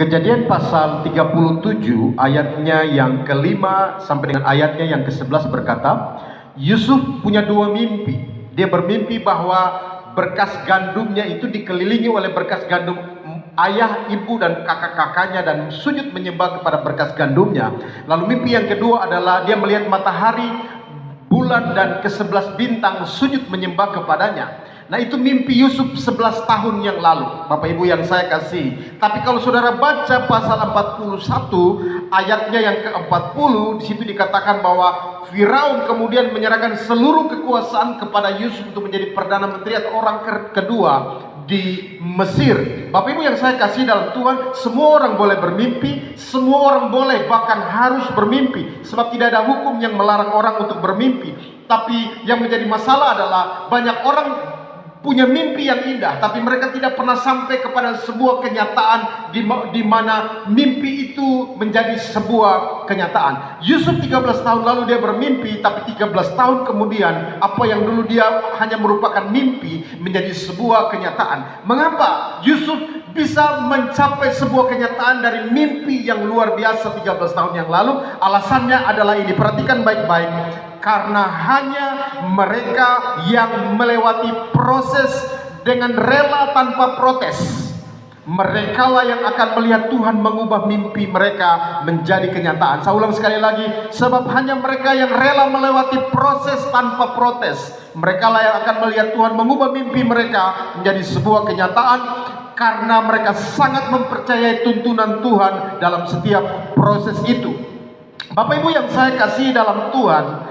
Kejadian pasal 37 ayatnya yang kelima sampai dengan ayatnya yang ke-11 berkata, Yusuf punya dua mimpi. Dia bermimpi bahwa berkas gandumnya itu dikelilingi oleh berkas gandum ayah, ibu, dan kakak-kakaknya, dan sujud menyembah kepada berkas gandumnya. Lalu mimpi yang kedua adalah dia melihat matahari, bulan, dan ke-11 bintang sujud menyembah kepadanya. Nah, itu mimpi Yusuf 11 tahun yang lalu, Bapak Ibu yang saya kasih. Tapi kalau saudara baca pasal 41 ayatnya yang ke-40, di situ dikatakan bahwa Firaun kemudian menyerahkan seluruh kekuasaan kepada Yusuf untuk menjadi perdana menteri atau orang kedua di Mesir. Bapak Ibu yang saya kasih dalam Tuhan, semua orang boleh bermimpi, semua orang boleh bahkan harus bermimpi, sebab tidak ada hukum yang melarang orang untuk bermimpi. Tapi yang menjadi masalah adalah banyak orang punya mimpi yang indah, tapi mereka tidak pernah sampai kepada sebuah kenyataan di mana mimpi itu menjadi sebuah kenyataan. Yusuf 13 tahun lalu dia bermimpi, tapi 13 tahun kemudian apa yang dulu dia hanya merupakan mimpi menjadi sebuah kenyataan. Mengapa Yusuf bisa mencapai sebuah kenyataan dari mimpi yang luar biasa 13 tahun yang lalu? Alasannya adalah ini, perhatikan baik-baik. Karena hanya mereka yang melewati proses dengan rela tanpa protes, mereka lah yang akan melihat Tuhan mengubah mimpi mereka menjadi kenyataan. Saya ulang sekali lagi, sebab hanya mereka yang rela melewati proses tanpa protes, mereka lah yang akan melihat Tuhan mengubah mimpi mereka menjadi sebuah kenyataan, karena mereka sangat mempercayai tuntunan Tuhan dalam setiap proses itu. Bapak Ibu yang saya kasih dalam Tuhan,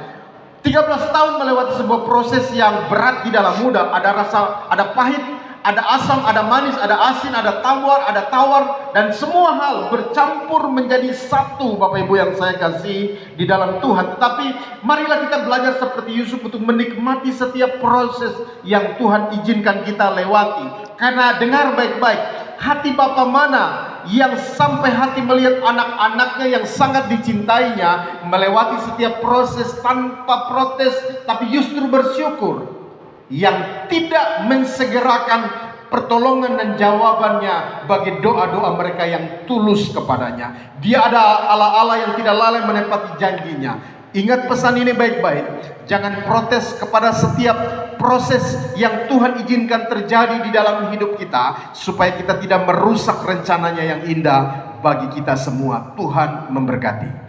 13 tahun melewati sebuah proses yang berat di dalam muda. Ada rasa, ada pahit, ada asam, ada manis, ada asin, ada tawar, dan semua hal bercampur menjadi satu, Bapak Ibu yang saya kasih di dalam Tuhan. Tetapi marilah kita belajar seperti Yusuf untuk menikmati setiap proses yang Tuhan izinkan kita lewati. Karena dengar baik-baik, hati Bapa mana yang sampai hati melihat anak-anaknya yang sangat dicintainya melewati setiap proses tanpa protes, tapi justru bersyukur, yang tidak mensegerakan pertolongan dan jawabannya bagi doa-doa mereka yang tulus kepadanya. Dia ada Allah-Allah yang tidak lalai menepati janjinya. Ingat pesan ini baik-baik. Jangan protes kepada setiap proses yang Tuhan izinkan terjadi di dalam hidup kita, supaya kita tidak merusak rencananya yang indah bagi kita semua. Tuhan memberkati.